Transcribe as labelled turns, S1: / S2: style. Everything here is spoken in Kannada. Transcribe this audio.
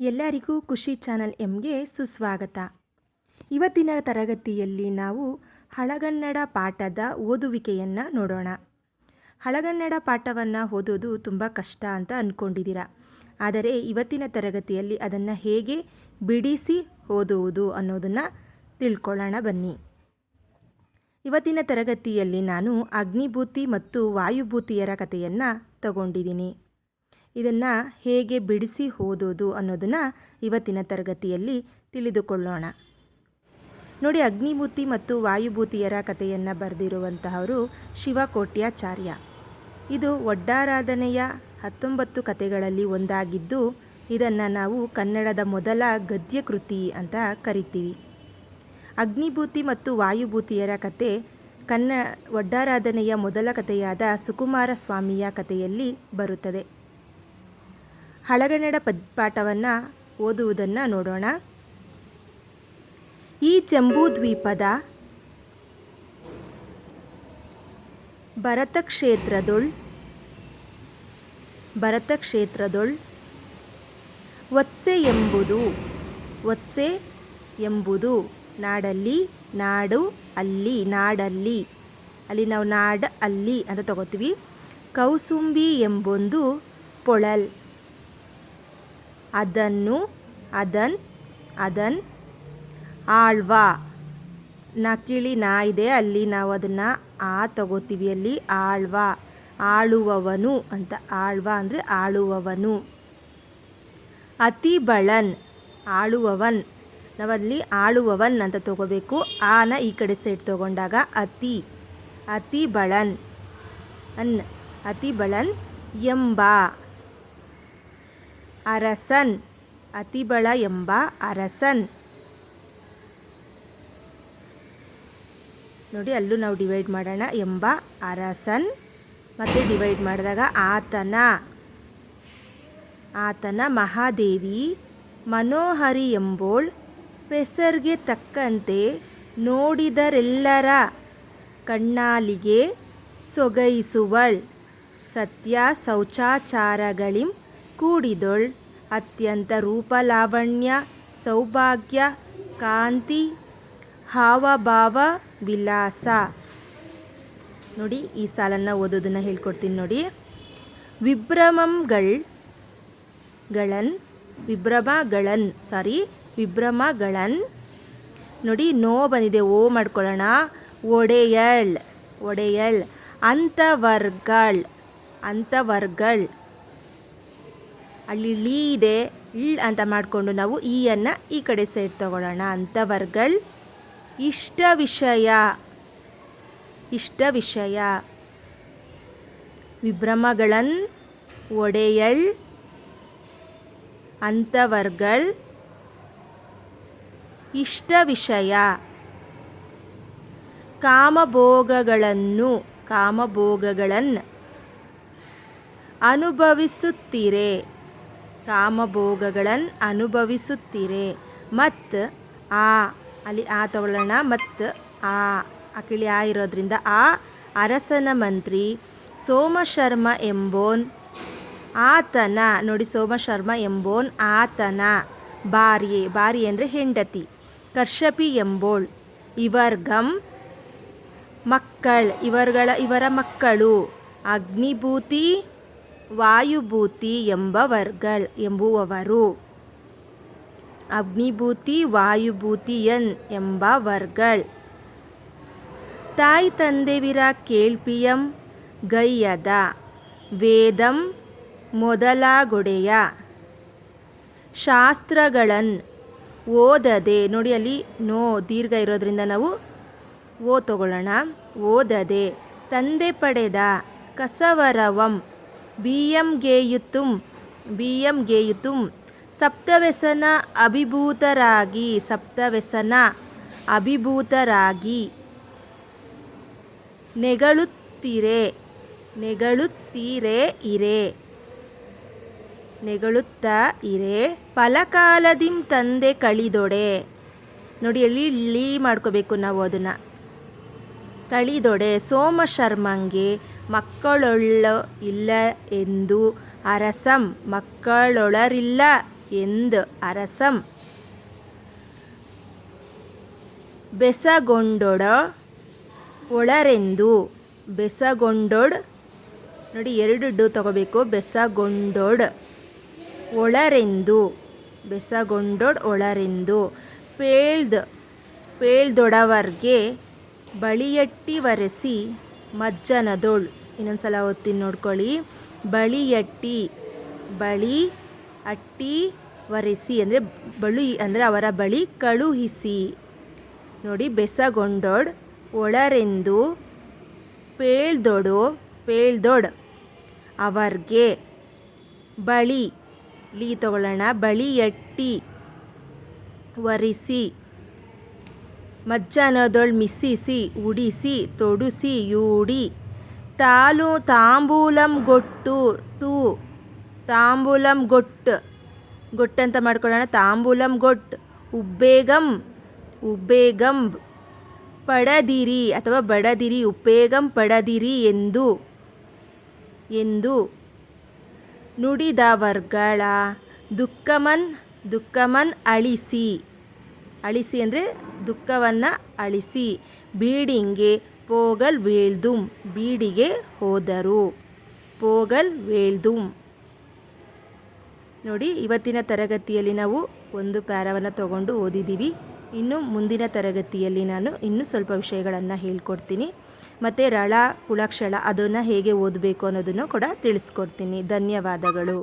S1: ಎಲ್ಲರಿಗೂ ಖುಷಿ ಚಾನಲ್ ಎಂಗೆ ಸುಸ್ವಾಗತ. ಇವತ್ತಿನ ತರಗತಿಯಲ್ಲಿ ನಾವು ಹಳಗನ್ನಡ ಪಾಠದ ಓದುವಿಕೆಯನ್ನು ನೋಡೋಣ. ಹಳಗನ್ನಡ ಪಾಠವನ್ನು ಓದೋದು ತುಂಬ ಕಷ್ಟ ಅಂತ ಅಂದ್ಕೊಂಡಿದ್ದೀರಾ. ಆದರೆ ಇವತ್ತಿನ ತರಗತಿಯಲ್ಲಿ ಅದನ್ನು ಹೇಗೆ ಬಿಡಿಸಿ ಓದುವುದು ಅನ್ನೋದನ್ನು ತಿಳ್ಕೊಳ್ಳೋಣ ಬನ್ನಿ. ಇವತ್ತಿನ ತರಗತಿಯಲ್ಲಿ ನಾನು ಅಗ್ನಿಭೂತಿ ಮತ್ತು ವಾಯುಭೂತಿಯರ ಕಥೆಯನ್ನು ತಗೊಂಡಿದ್ದೀನಿ. ಇದನ್ನು ಹೇಗೆ ಬಿಡಿಸಿ ಓದೋದು ಅನ್ನೋದನ್ನು ಇವತ್ತಿನ ತರಗತಿಯಲ್ಲಿ ತಿಳಿದುಕೊಳ್ಳೋಣ. ನೋಡಿ, ಅಗ್ನಿಭೂತಿ ಮತ್ತು ವಾಯುಭೂತಿಯರ ಕಥೆಯನ್ನು ಬರೆದಿರುವಂತಹವರು ಶಿವಕೋಟ್ಯಾಚಾರ್ಯ. ಇದು ಒಡ್ಡಾರಾಧನೆಯ 19 ಕಥೆಗಳಲ್ಲಿ ಒಂದಾಗಿದ್ದು ಇದನ್ನು ನಾವು ಕನ್ನಡದ ಮೊದಲ ಗದ್ಯ ಕೃತಿ ಅಂತ ಕರಿತೀವಿ. ಅಗ್ನಿಭೂತಿ ಮತ್ತು ವಾಯುಭೂತಿಯರ ಕಥೆ ಒಡ್ಡಾರಾಧನೆಯ ಮೊದಲ ಕಥೆಯಾದ ಸುಕುಮಾರ ಸ್ವಾಮಿಯ ಕಥೆಯಲ್ಲಿ ಬರುತ್ತದೆ. ಹಳಗನ್ನಡ ಪಾಠವನ್ನು ಓದುವುದನ್ನು ನೋಡೋಣ. ಈ ಜಂಬೂದ್ವೀಪದ ಭರತ ಕ್ಷೇತ್ರದೊಳ್ ವತ್ಸೆ ಎಂಬುದು ನಾಡಲ್ಲಿ, ನಾಡು ಅಲ್ಲಿ, ನಾಡಲ್ಲಿ, ಅಲ್ಲಿ ನಾವು ನಾಡ ಅಲ್ಲಿ ಅಂತ ತಗೋತೀವಿ. ಕೌಸುಂಬಿ ಎಂಬೊಂದು ಪೊಳಲ್, ಅದನ್ ಆಳ್ವ, ನಕಿಳಿ ನಾ ಇದೆ, ಅಲ್ಲಿ ನಾವು ಅದನ್ನು ತಗೋತೀವಿ, ಅಲ್ಲಿ ಆಳ್ವ, ಆಳುವವನು ಅಂತ. ಆಳ್ವ ಅಂದರೆ ಆಳುವವನು. ಅತಿಬಳನ್, ಆಳುವವನ್, ನಾವಲ್ಲಿ ಆಳುವವನ್ ಅಂತ ತಗೋಬೇಕು. ಆನ ಈ ಕಡೆ ಸೈಡ್ ತಗೊಂಡಾಗ ಅತಿಬಳನ್ ಎಂಬ ಅರಸನ್, ಅತಿಬಳ ಎಂಬ ಅರಸನ್. ನೋಡಿ, ಅಲ್ಲೂ ನಾವು ಡಿವೈಡ್ ಮಾಡೋಣ. ಎಂಬ ಅರಸನ್ ಮತ್ತು ಡಿವೈಡ್ ಮಾಡಿದಾಗ ಆತನ ಮಹಾದೇವಿ ಮನೋಹರಿ ಎಂಬೋಳ್ ಹೆಸರಿಗೆ ತಕ್ಕಂತೆ ನೋಡಿದರೆಲ್ಲರ ಕಣ್ಣಾಲಿಗೆ ಸೊಗೈಸುವಳ್, ಸತ್ಯ ಶೌಚಾಚಾರಗಳಿಂ ಕೂಡಿದೊಳ್, ಅತ್ಯಂತ ರೂಪಲಾವಣ್ಯ ಸೌಭಾಗ್ಯ ಕಾಂತಿ ಹಾವಭಾವ ವಿಲಾಸ. ನೋಡಿ, ಈ ಸಾಲನ್ನು ಓದೋದನ್ನು ಹೇಳ್ಕೊಡ್ತೀನಿ ನೋಡಿ. ವಿಭ್ರಮಗಳನ್ ನೋಡಿ, ನೋ ಬಂದಿದೆ, ಓ ಮಾಡ್ಕೊಳ್ಳೋಣ. ಒಡೆಯಳ್. ಅಂತವರ್ಗಳ್ ಅಲ್ಲಿ ಲೀ ಇದೆ, ಇಳ್ ಅಂತ ಮಾಡಿಕೊಂಡು ನಾವು ಈಯನ್ನು ಈ ಕಡೆ ಸೈಡ್ ತಗೊಳ್ಳೋಣ. ಅಂತವರ್ಗಳ್. ಇಷ್ಟ ವಿಷಯ ವಿಭ್ರಮಗಳನ್, ಒಡೆಯಳ್, ಅಂತವರ್ಗಳ್, ಇಷ್ಟ ವಿಷಯ. ಕಾಮಭೋಗಗಳನ್ ಅನುಭವಿಸುತ್ತೀರೆ. ಮತ್ತು ಅಲ್ಲಿ ತಗೊಳ್ಳೋಣ. ಮತ್ತು ಅಕಿಳಿ ಇರೋದ್ರಿಂದ ಅರಸನ ಮಂತ್ರಿ ಸೋಮಶರ್ಮ ಎಂಬೋನ್ ಆತನ, ನೋಡಿ, ಸೋಮಶರ್ಮ ಎಂಬೋನ್ ಆತನ ಭಾರ್ಯೆ ಅಂದರೆ ಹೆಂಡತಿ ಕಶ್ಯಪಿ ಎಂಬೋಳ್ ಇವರ್ಗಂ ಇವರ ಮಕ್ಕಳು ಅಗ್ನಿಭೂತಿ ವಾಯುಭೂತಿ ಎಂಬುವವರು. ಅಗ್ನಿಭೂತಿ ವಾಯುಭೂತಿಯನ್ ಎಂಬವರ್ಗಳ್ ತಾಯಿ ತಂದೆವಿರ ಕೇಳ್ಪಿಯಂ ಗೈಯದ ವೇದಂ ಮೊದಲಾಗೊಡೆಯ ಶಾಸ್ತ್ರಗಳನ್ ಓದದೆ. ನೋಡಿ, ಅಲ್ಲಿ ನೋ ದೀರ್ಘ ಇರೋದ್ರಿಂದ ನಾವು ಓ ತಗೊಳ್ಳೋಣ. ಓದದೆ ತಂದೆ ಪಡೆದ ಕಸವರವಂ ಬಿಯಂ ಗೇಯುತುಂ ಸಪ್ತವ್ಯಸನ ಅಭಿಭೂತರಾಗಿ ನೆಗಳುತ್ತಾ ಇರೆ ಫಲಕಾಲದಿಂ ತಂದೆ ಕಳಿದೊಡೆ. ನೋಡಿ, ಅಲ್ಲಿ ಲೀ ಮಾಡ್ಕೋಬೇಕು ನಾವು ಅದನ್ನು. ಕಳಿದೊಡೆ ಸೋಮಶರ್ಮಂಗೆ ಮಕ್ಕಳೊಳ್ಳ ಇಲ್ಲ ಎಂದು ಅರಸಂ ಮಕ್ಕಳೊಳರಿಲ್ಲ ಎಂದ್ ಅರಸಂ. ಬೆಸಗೊಂಡೊಡ ಒಳರೆಂದು. ಬೆಸಗೊಂಡೊಡ್ ನೋಡಿ, 2 ಡು ತಗೋಬೇಕು. ಬೆಸಗೊಂಡೊಡ್ ಒಳರೆಂದು. ಬೆಸಗೊಂಡೊಡ್ ಒಳರೆಂದು. ಪೇಳ್ದೊಡವರ್ಗೆ ಬಳಿಯಟ್ಟಿ ವರೆಸಿ ಮಜ್ಜನದೊಳ್. ಇನ್ನೊಂದ್ಸಲ ಓದ್ತೀನಿ ನೋಡ್ಕೊಳ್ಳಿ. ಬಳಿ ಅಟ್ಟಿ ವರೆಸಿ ಅಂದರೆ ಬಳಿ ಅಂದರೆ ಅವರ ಬಳಿ ಕಳುಹಿಸಿ. ನೋಡಿ, ಬೆಸಗೊಂಡೊಡ್ ಒಳರೆಂದು ಪೇಳ್ದೊಡ್ ಅವರ್ಗೆ ಬಳಿ ಲೀ ತಗೊಳ್ಳೋಣ. ಬಳಿಯಟ್ಟಿ ವರಿಸಿ ಮಜ್ಜನದೊಳ್ ಮಿಸಿಸಿ ಉಡಿಸಿ ತೊಡುಸಿ ಯೂಡಿ. ತಾಂಬೂಲಂ ಗೊಟ್ಟು ಅಂತ ಮಾಡ್ಕೊಳ್ಳೋಣ. ತಾಂಬೂಲಂ ಗೊಟ್ಟು. ಉಬ್ಬೇಗಂ ಪಡದಿರಿ ಅಥವಾ ಬಡದಿರಿ. ಉಪ್ಪೇಗಂ ಪಡದಿರಿ ಎಂದು ನುಡಿದವರ್ಗಳ ದುಃಖಮನ್ ಅಳಿಸಿ ಅಂದರೆ ದುಃಖವನ್ನು ಅಳಿಸಿ. ಬೀಡಿಂಗೆ ಪೋಗಲ್ ವೇಳ್ದುಂ. ಬೀಡಿಗೆ ಹೋದರು. ಪೋಗಲ್ ವೇಳ್ದುಂ. ನೋಡಿ, ಇವತ್ತಿನ ತರಗತಿಯಲ್ಲಿ ನಾವು ಒಂದು ಪ್ಯಾರವನ್ನು ತಗೊಂಡು ಓದಿದ್ದೀವಿ. ಇನ್ನು ಮುಂದಿನ ತರಗತಿಯಲ್ಲಿ ನಾನು ಇನ್ನೂ ಸ್ವಲ್ಪ ವಿಷಯಗಳನ್ನು ಹೇಳ್ಕೊಡ್ತೀನಿ. ಮತ್ತು ರಳ ಕುಳಕ್ಷಳ ಅದನ್ನು ಹೇಗೆ ಓದಬೇಕು ಅನ್ನೋದನ್ನು ಕೂಡ ತಿಳಿಸ್ಕೊಡ್ತೀನಿ. ಧನ್ಯವಾದಗಳು.